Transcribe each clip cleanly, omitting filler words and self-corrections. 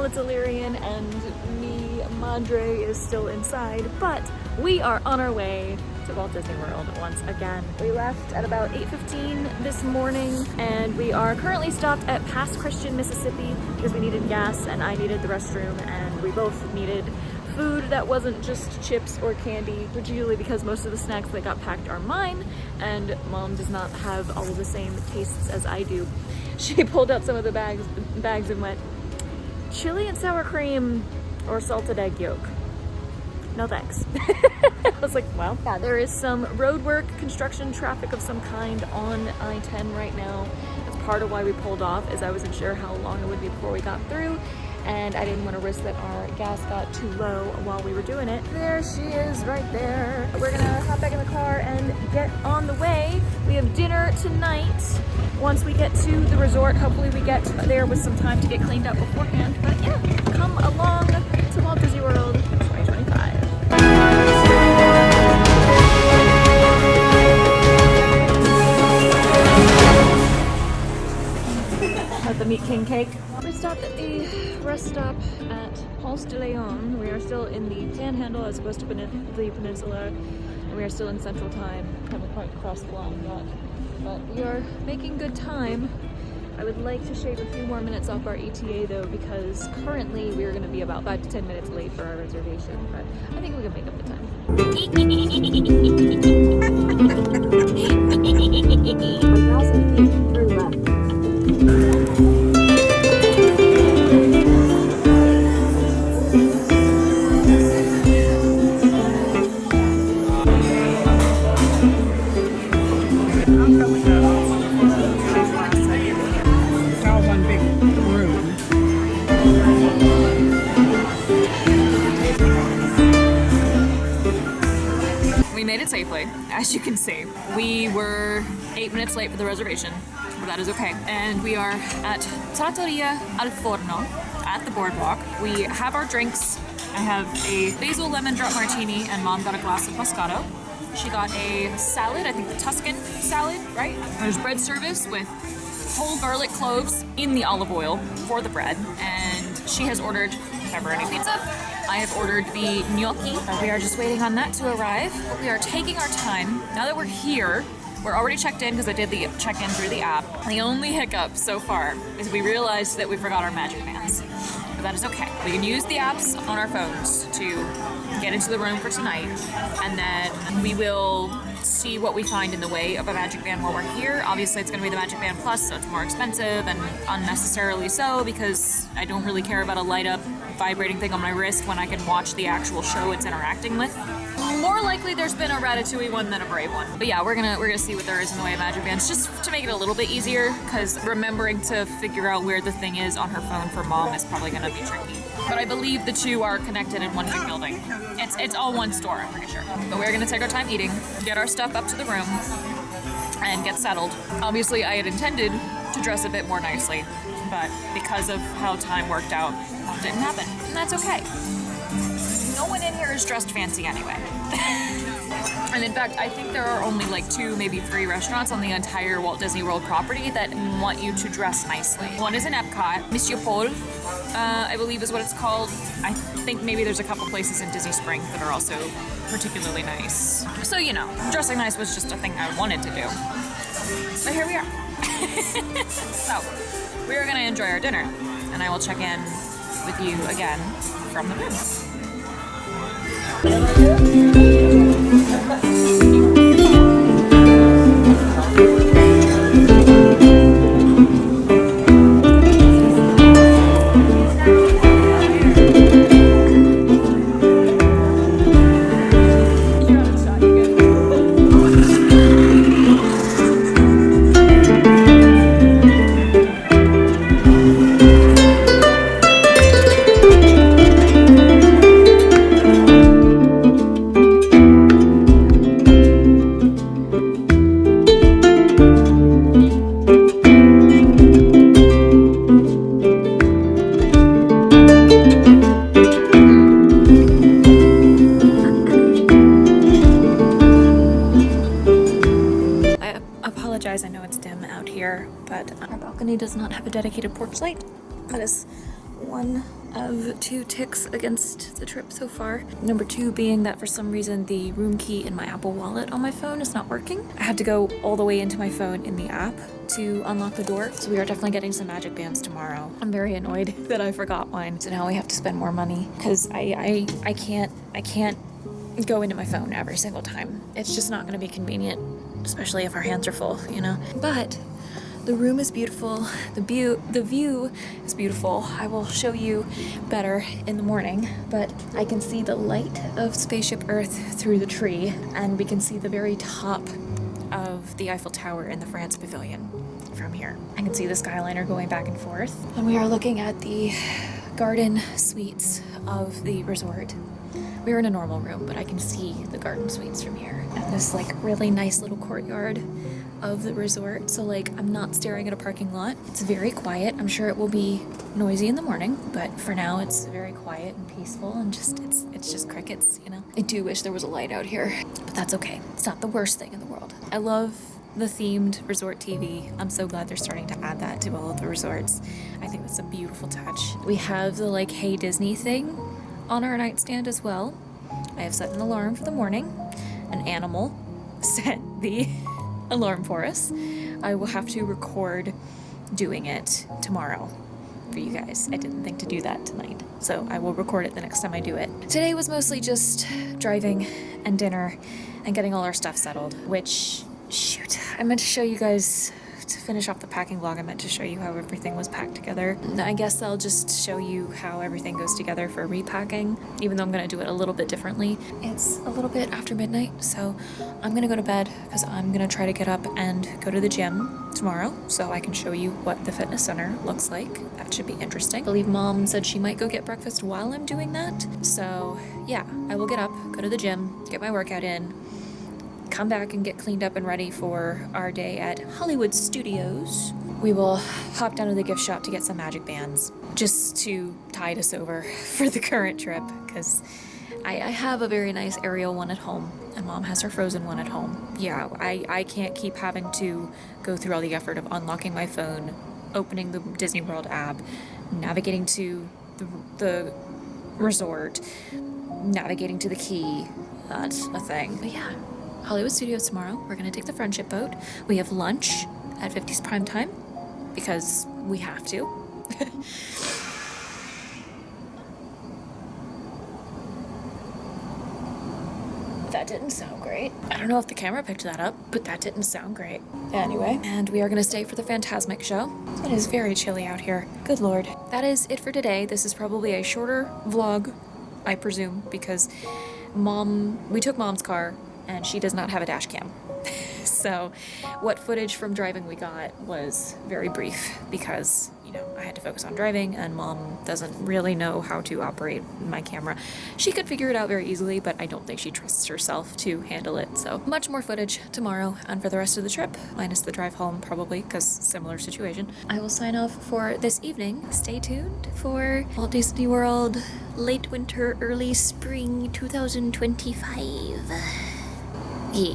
It's Alirien and me, Madre, is still inside, but we are on our way to Walt Disney World once again. We left at about 8:15 this morning and we are currently stopped at Pass Christian, Mississippi because we needed gas and I needed the restroom and we both needed food that wasn't just chips or candy, particularly because most of the snacks that got packed are mine and Mom does not have all of the same tastes as I do. She pulled out some of the bags and went, chili and sour cream or salted egg yolk. No thanks. I was like, well, yeah, there is some road work, construction traffic of some kind on I-10 right now. That's part of why we pulled off, is I wasn't sure how long it would be before we got through, and I didn't want to risk that our gas got too low while we were doing it. There she is right there. We're gonna hop back in the car and get on the way. We have dinner tonight. Once we get to the resort, hopefully we get there with some time to get cleaned up beforehand. But yeah, come along to Walt Disney World 2025. At the Meat King cake. We stopped at the rest stop at Ponce de Leon. We are still in the Panhandle as opposed to the peninsula, and we are still in Central Time. Haven't quite crossed the line yet, but we are making good time. I would like to shave a few more minutes off our ETA though, because currently we are going to be about 5 to 10 minutes late for our reservation, but I think we can make up the time. We made it safely, as you can see. We were 8 minutes late for the reservation, but that is okay. And we are at Trattoria al Forno at the Boardwalk. We have our drinks. I have a basil lemon drop martini and Mom got a glass of Moscato. She got a salad, I think the Tuscan salad, right? There's bread service with whole garlic cloves in the olive oil for the bread. And she has ordered pepperoni pizza. I have ordered the gnocchi. We are just waiting on that to arrive, but we are taking our time. Now that we're here, we're already checked in because I did the check-in through the app. The only hiccup so far is we realized that we forgot our magic bands. But that is okay. We can use the apps on our phones to get into the room for tonight, and then we will see what we find in the way of a magic band while we're here. Obviously it's going to be the Magic Band Plus, so it's more expensive and unnecessarily so, because I don't really care about a light up vibrating thing on my wrist when I can watch the actual show it's interacting with. More likely there's been a Ratatouille one than a Brave one. But yeah, we're gonna see what there is in the way of magic bands, just to make it a little bit easier, because remembering to figure out where the thing is on her phone for Mom is probably gonna be tricky. But I believe the two are connected in one big building. It's all one store, I'm pretty sure. But we're gonna take our time eating, get our stuff up to the room, and get settled. Obviously I had intended to dress a bit more nicely, but because of how time worked out, it didn't happen. And that's okay. No one in here is dressed fancy anyway. And in fact, I think there are only like 2, maybe 3 restaurants on the entire Walt Disney World property that want you to dress nicely. One is in Epcot, Monsieur Paul, I believe is what it's called. I think maybe there's a couple places in Disney Springs that are also particularly nice. So, you know, dressing nice was just a thing I wanted to do. But here we are. So, we are gonna enjoy our dinner, and I will check in with you again from the room. does not have a dedicated porch light. That is one of 2 ticks against the trip so far. Number 2 being that for some reason the room key in my Apple Wallet on my phone is not working. I had to go all the way into my phone in the app to unlock the door. So we are definitely getting some magic bands tomorrow. I'm very annoyed that I forgot mine. So now we have to spend more money because I can't go into my phone every single time. It's just not going to be convenient, especially if our hands are full, you know? But the room is beautiful. The view is beautiful. I will show you better in the morning, but I can see the light of Spaceship Earth through the tree, and we can see the very top of the Eiffel Tower in the France Pavilion from here. I can see the Skyliner going back and forth, and we are looking at the garden suites of the resort. We're in a normal room, but I can see the garden suites from here. And this like really nice little courtyard of the resort. So like I'm not staring at a parking lot. It's very quiet. I'm sure it will be noisy in the morning, but for now it's very quiet and peaceful and just it's just crickets, you know. I do wish there was a light out here, but that's okay. It's not the worst thing in the world. I love the themed resort TV. I'm so glad they're starting to add that to all of the resorts. I think that's a beautiful touch. We have the like Hey Disney thing on our nightstand as well. I have set an alarm for the morning. An animal set the alarm for us. I will have to record doing it tomorrow for you guys. I didn't think to do that tonight, so I will record it the next time I do it. Today was mostly just driving and dinner and getting all our stuff settled, which, shoot, I meant to show you guys, to finish off the packing vlog, I meant to show you how everything was packed together. I guess I'll just show you how everything goes together for repacking, even though I'm gonna do it a little bit differently. It's a little bit after midnight, so I'm gonna go to bed because I'm gonna try to get up and go to the gym tomorrow so I can show you what the fitness center looks like. That should be interesting. I believe Mom said she might go get breakfast while I'm doing that. So yeah, I will get up, go to the gym, get my workout in, come back and get cleaned up and ready for our day at Hollywood Studios. We will hop down to the gift shop to get some magic bands just to tide us over for the current trip, because I have a very nice Ariel one at home and Mom has her Frozen one at home. Yeah, I can't keep having to go through all the effort of unlocking my phone, opening the Disney World app, navigating to the resort, navigating to the key. That's a thing. But yeah, Hollywood Studios tomorrow. We're gonna take the friendship boat. We have lunch at 50's prime time because we have to. That didn't sound great. I don't know if the camera picked that up, but that didn't sound great. Anyway, and we are gonna stay for the Fantasmic show. It is very chilly out here. Good Lord. That is it for today. This is probably a shorter vlog, I presume, because we took Mom's car and she does not have a dash cam. So what footage from driving we got was very brief because, you know, I had to focus on driving and Mom doesn't really know how to operate my camera. She could figure it out very easily, but I don't think she trusts herself to handle it. So much more footage tomorrow and for the rest of the trip, minus the drive home probably, because similar situation. I will sign off for this evening. Stay tuned for Walt Disney World late winter, early spring 2025. Yeah.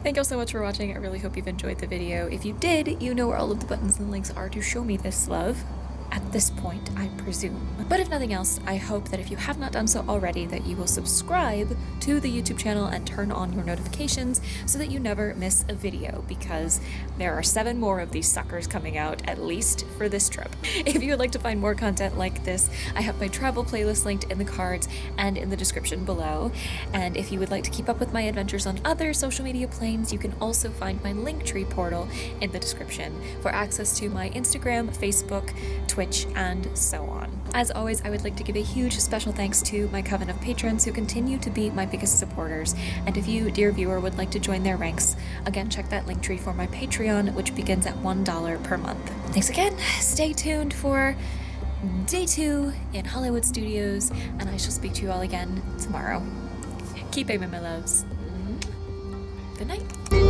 Thank you all so much for watching. I really hope you've enjoyed the video. If you did, you know where all of the buttons and links are to show me this love. At this point, I presume. But if nothing else, I hope that if you have not done so already, that you will subscribe to the YouTube channel and turn on your notifications so that you never miss a video, because there are 7 more of these suckers coming out, at least for this trip. If you would like to find more content like this, I have my travel playlist linked in the cards and in the description below. And if you would like to keep up with my adventures on other social media planes, you can also find my Linktree portal in the description for access to my Instagram, Facebook, Twitch, and so on. As always, I would like to give a huge special thanks to my coven of patrons who continue to be my biggest supporters, and if you, dear viewer, would like to join their ranks, again, check that link tree for my Patreon, which begins at $1 per month. Thanks again. Stay tuned for day 2 in Hollywood Studios, and I shall speak to you all again tomorrow. Keep aiming, my loves. Good night.